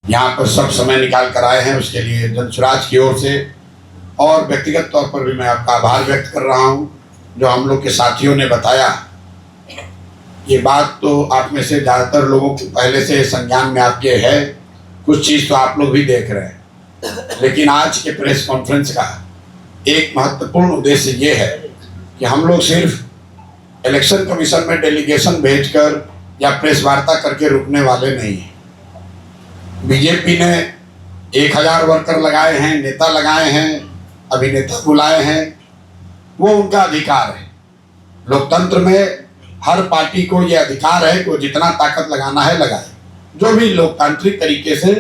यहाँ पर सब समय निकाल कर आए हैं, उसके लिए जनसुराज की ओर से और व्यक्तिगत तौर पर भी मैं आपका आभार व्यक्त कर रहा हूँ। जो हम लोग के साथियों ने बताया, ये बात तो आप में से ज़्यादातर लोगों को पहले से संज्ञान में आपके है, कुछ चीज़ तो आप लोग भी देख रहे हैं। लेकिन आज के प्रेस कॉन्फ्रेंस का एक महत्वपूर्ण उद्देश्य ये है कि हम लोग सिर्फ इलेक्शन कमीशन में डेलीगेशन भेजकर या प्रेस वार्ता करके रुकने वाले नहीं हैं। बीजेपी ने 1000 वर्कर लगाए हैं, नेता लगाए हैं, अभिनेता बुलाए हैं, वो उनका अधिकार है। लोकतंत्र में हर पार्टी को ये अधिकार है कि वो जितना ताकत लगाना है लगाए, जो भी लोकतांत्रिक तरीके से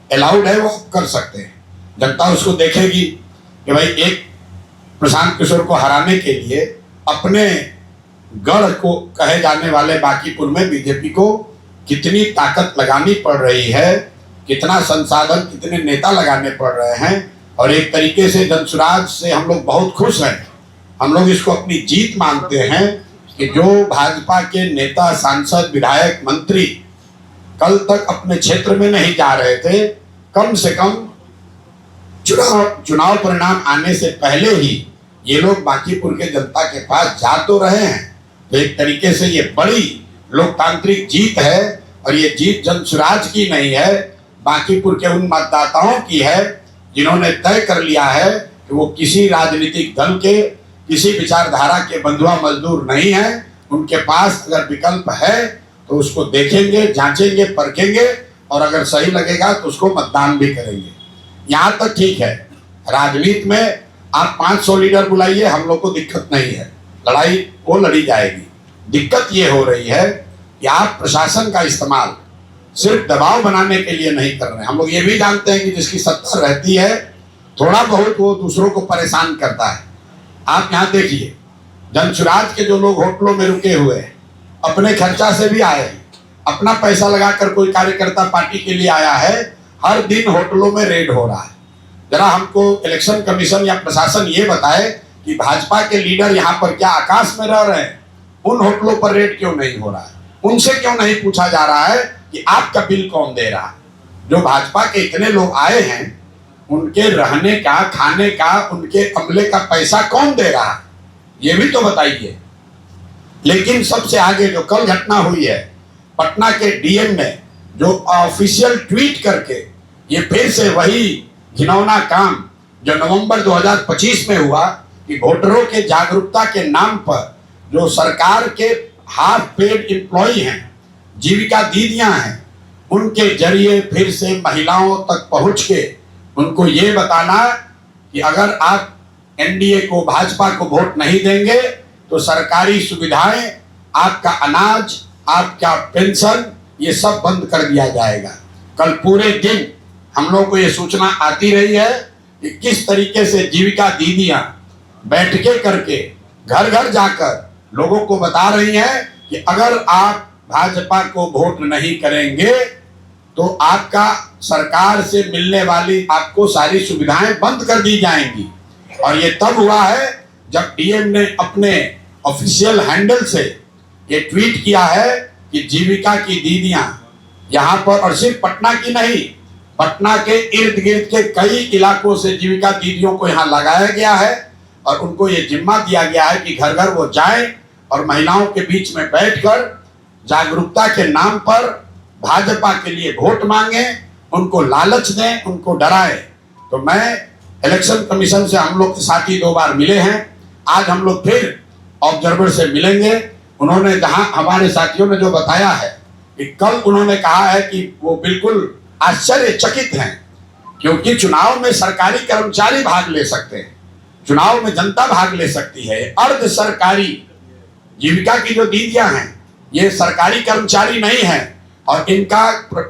अलाउड है वो कर सकते हैं। जनता उसको देखेगी कि भाई एक प्रशांत किशोर को हराने के लिए अपने गढ़ को कहे जाने वाले बांकीपुर में बीजेपी को कितनी ताकत लगानी पड़ रही है, कितना संसाधन, कितने नेता लगाने पड़ रहे हैं। और एक तरीके से जनसुराज से हम लोग बहुत खुश हैं। हम लोग इसको अपनी जीत मानते हैं कि जो भाजपा के नेता, सांसद, विधायक, मंत्री कल तक अपने क्षेत्र में नहीं जा रहे थे, कम से कम चुनाव परिणाम आने से पहले ही ये लोग बांकीपुर के जनता के पास जा तो रहे हैं। तो एक तरीके से ये बड़ी लोकतांत्रिक जीत है और ये जीत जनसुराज की नहीं है, बांकीपुर के उन मतदाताओं की है जिन्होंने तय कर लिया है कि वो किसी राजनीतिक दल के, किसी विचारधारा के बंधुआ मजदूर नहीं है। उनके पास अगर विकल्प है तो उसको देखेंगे, जांचेंगे, परखेंगे और अगर सही लगेगा तो उसको मतदान भी करेंगे। यहाँ तक ठीक है, राजनीति में आप 500 लीडर बुलाइए, हम लोग को दिक्कत नहीं है, लड़ाई वो लड़ी जाएगी। दिक्कत ये हो रही है कि आप प्रशासन का इस्तेमाल सिर्फ दबाव बनाने के लिए नहीं कर रहे हैं। हम लोग ये भी जानते हैं कि जिसकी सत्ता रहती है थोड़ा बहुत वो दूसरों को परेशान करता है। आप यहाँ देखिए, जनसुराज के जो लोग होटलों में रुके हुए हैं, अपने खर्चा से भी आए हैं, अपना पैसा लगाकर कोई कार्यकर्ता पार्टी के लिए आया है, हर दिन होटलों में रेड हो रहा है। जरा हमको इलेक्शन कमीशन या प्रशासन ये बताए कि भाजपा के लीडर यहाँ पर क्या आकाश में रह रहे हैं? उन होटलों पर रेड क्यों नहीं हो रहा है? उनसे क्यों नहीं पूछा जा रहा है कि आपका बिल कौन दे रहा है? जो भाजपा के इतने लोग आए हैं, उनके रहने का, खाने का, उनके अमले का पैसा कौन दे रहा है? ये भी तो बताइए। लेकिन सबसे आगे जो कल घटना हुई है, पटना के डीएम ने जो ऑफिशियल ट्वीट करके ये फिर से वही घिनौना काम जो नवंबर 2025 में हुआ कि वोटरों के जागरूकता के नाम पर जो सरकार के हाफ पेड एम्प्लॉई हैं, जीविका दीदियां हैं, उनके जरिए फिर से महिलाओं तक पहुंच के उनको ये बताना कि अगर आप एनडीए को, भाजपा को वोट नहीं देंगे तो सरकारी सुविधाएं, आपका अनाज, आपका पेंशन, ये सब बंद कर दिया जाएगा। कल पूरे दिन हम लोग को ये सूचना आती रही है कि किस तरीके से जीविका दीदियां बैठके करके घर घर जाकर लोगों को बता रही हैं कि अगर आप भाजपा को वोट नहीं करेंगे तो आपका सरकार से मिलने वाली आपको सारी सुविधाएं बंद कर दी जाएंगी। और ये तब हुआ है जब डीएम ने अपने ऑफिशियल हैंडल से ये ट्वीट किया है कि जीविका की दीदियां यहाँ पर, और सिर्फ पटना की नहीं, पटना के इर्द गिर्द के कई इलाकों से जीविका दीदियों को यहाँ लगाया गया है और उनको ये जिम्मा दिया गया है कि घर घर वो जाएं और महिलाओं के बीच में बैठकर जागरूकता के नाम पर भाजपा के लिए वोट मांगे, उनको लालच दें, उनको डराएं। तो मैं इलेक्शन कमीशन से, हम लोग के साथी 2 बार मिले हैं, आज हम लोग फिर ऑब्जर्वर से मिलेंगे। उन्होंने जहां हमारे साथियों ने जो बताया है कि कल उन्होंने कहा है कि वो बिल्कुल आश्चर्यचकित हैं, क्योंकि चुनाव में सरकारी कर्मचारी भाग ले सकते हैं, चुनाव में जनता भाग ले सकती है। अर्ध सरकारी जीविका की जो दीदियां हैं, ये सरकारी कर्मचारी नहीं है और इनका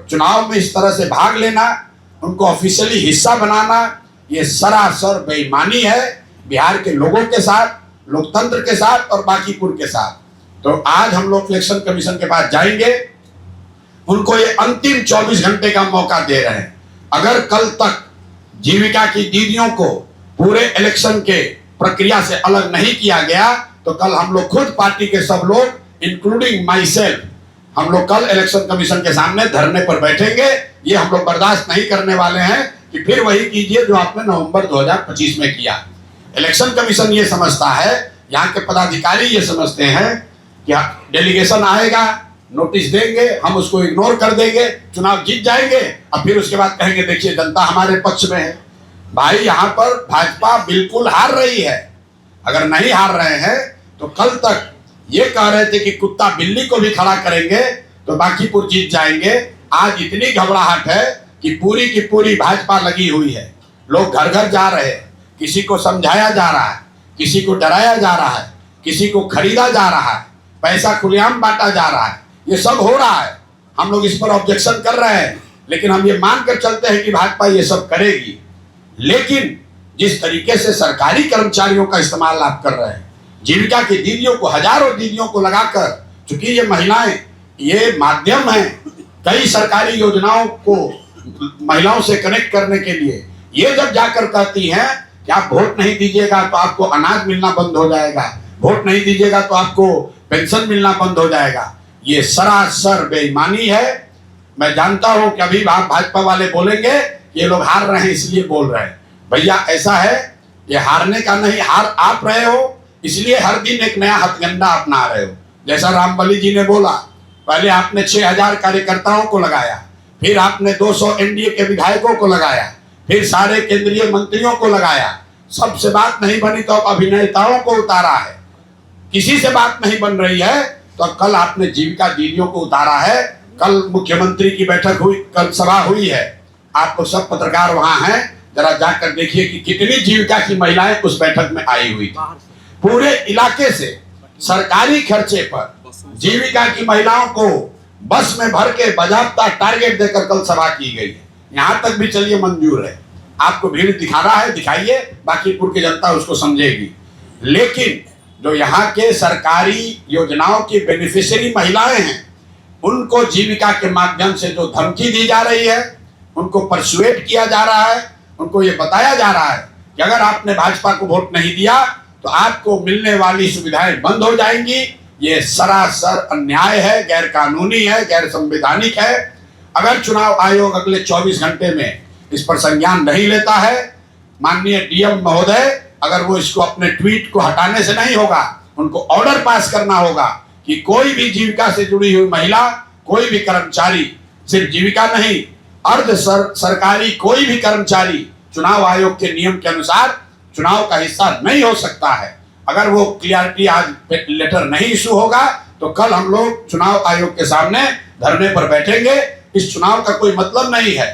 चुनाव में इस तरह से भाग लेना, उनको ऑफिशियली हिस्सा बनाना, ये सरासर बेईमानी है बिहार के लोगों के साथ, लोकतंत्र के साथ और बांकीपुर के साथ। तो आज हम लोग इलेक्शन कमीशन के पास जाएंगे, उनको ये अंतिम 24 घंटे का मौका दे रहे हैं। अगर कल तक जीविका की दीदियों को पूरे इलेक्शन के प्रक्रिया से अलग नहीं किया गया तो कल हम लोग खुद, पार्टी के सब लोग, इंक्लूडिंग माई सेल्फ, हम लोग कल इलेक्शन कमीशन के सामने धरने पर बैठेंगे। ये हम लोग बर्दाश्त नहीं करने वाले हैं कि फिर वही कीजिए जो आपने नवंबर 2025 में किया। इलेक्शन कमीशन ये समझता है, यहाँ के पदाधिकारी ये समझते हैं कि डेलीगेशन आएगा, नोटिस देंगे, हम उसको इग्नोर कर देंगे, चुनाव जीत जाएंगे और फिर उसके बाद कहेंगे देखिए जनता हमारे पक्ष में है। भाई यहाँ पर भाजपा बिल्कुल हार रही है। अगर नहीं हार रहे हैं तो कल तक ये कह रहे थे कि कुत्ता बिल्ली को भी खड़ा करेंगे तो बांकीपुर जीत जाएंगे। आज इतनी घबराहट है कि पूरी की पूरी भाजपा लगी हुई है। लोग घर घर जा रहे हैं, किसी को समझाया जा रहा है, किसी को डराया जा रहा है, किसी को खरीदा जा रहा है, पैसा खुलेआम बांटा जा रहा है। ये सब हो रहा है। हम लोग इस पर ऑब्जेक्शन कर रहे हैं, लेकिन हम ये मान कर चलते हैं कि भाजपा ये सब करेगी। लेकिन जिस तरीके से सरकारी कर्मचारियों का इस्तेमाल आप कर रहे हैं, जीविका की दीदियों को, हजारों दीदियों को लगाकर, चूंकि ये महिलाएं ये माध्यम है कई सरकारी योजनाओं को महिलाओं से कनेक्ट करने के लिए, ये जब जाकर कहती हैं कि आप वोट नहीं दीजिएगा तो आपको अनाज मिलना बंद हो जाएगा, वोट नहीं दीजिएगा तो आपको पेंशन मिलना बंद हो जाएगा, ये सरासर बेईमानी है। मैं जानता हूं कि अभी भाजपा वाले बोलेंगे ये लोग हार रहे हैं इसलिए बोल रहे हैं। भैया ऐसा है, ये हारने का नहीं, हार आप रहे हो इसलिए हर दिन एक नया हथकंडा अपना रहे हो। जैसा रामबली जी ने बोला, पहले आपने 6000 कार्यकर्ताओं को लगाया, फिर आपने 200 एनडीए के विधायकों को लगाया, फिर सारे केंद्रीय मंत्रियों को लगाया, सबसे बात नहीं बनी तो अब अभिनेताओं को उतारा है। किसी से बात नहीं बन रही है तो अब कल आपने जीविका दीदियों को उतारा है। कल मुख्यमंत्री की बैठक हुई, कल सभा हुई है, आप लोग सब पत्रकार वहां हैं, जरा जाकर देखिए कि कितनी जीविका की महिलाएं उस बैठक में आई हुई थी। पूरे इलाके से सरकारी खर्चे पर जीविका की महिलाओं को बस में भर के बाजाबता टारगेट देकर कल सभा की गई है। यहां तक भी चलिए मंजूर है, आपको भीड़ दिखा रहा है, दिखाइए, बांकीपुर की जनता उसको समझेगी। लेकिन जो यहाँ के सरकारी योजनाओं की बेनिफिशियरी महिलाएं हैं, उनको जीविका के माध्यम से जो धमकी दी जा रही है, उनको परसुएट किया जा रहा है, उनको ये बताया जा रहा है कि अगर आपने भाजपा को वोट नहीं दिया तो आपको मिलने वाली सुविधाएं बंद हो जाएंगी। ये सरासर अन्याय है, गैर कानूनी है, गैर संवैधानिक है। अगर चुनाव आयोग अगले 24 घंटे में इस पर संज्ञान नहीं लेता है, माननीय डीएम महोदय, अगर वो इसको अपने ट्वीट को हटाने से नहीं होगा, उनको ऑर्डर पास करना होगा कि कोई भी जीविका से जुड़ी हुई महिला, कोई भी कर्मचारी, सिर्फ जीविका नहीं, अर्ध सरकारी कोई भी कर्मचारी चुनाव आयोग के नियम के अनुसार चुनाव का हिस्सा नहीं हो सकता है। अगर वो क्लियरिटी आज लेटर नहीं इशू होगा तो कल हम लोग चुनाव आयोग के सामने धरने पर बैठेंगे। इस चुनाव का कोई मतलब नहीं है।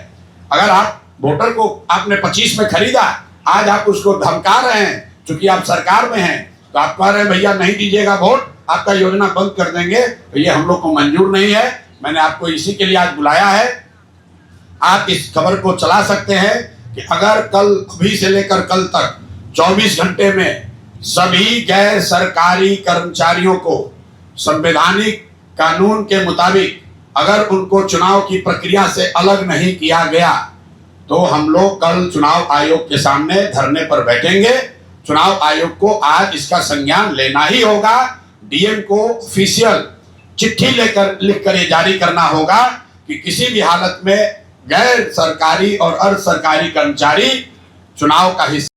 अगर आप वोटर को आपने 25 में खरीदा, आज आप उसको धमका रहे हैं, चूंकि आप सरकार में हैं, तो आप कह रहे हैं भैया नहीं दीजिएगा वोट, आपका योजना बंद कर देंगे, तो ये हम लोग को मंजूर नहीं है। मैंने आपको इसी के लिए आज बुलाया है। आप इस खबर को चला सकते हैं कि अगर कल, अभी से लेकर कल तक 24 घंटे में सभी गैर सरकारी कर्मचारियों को संवैधानिक कानून के मुताबिक अगर उनको चुनाव की प्रक्रिया से अलग नहीं किया गया तो हम लोग कल चुनाव आयोग के सामने धरने पर बैठेंगे। चुनाव आयोग को आज इसका संज्ञान लेना ही होगा। डीएम को ऑफिशियल चिट्ठी लिखकर ये जारी करना होगा कि किसी भी हालत में गैर सरकारी और अर्ध सरकारी कर्मचारी चुनाव का हिस्सा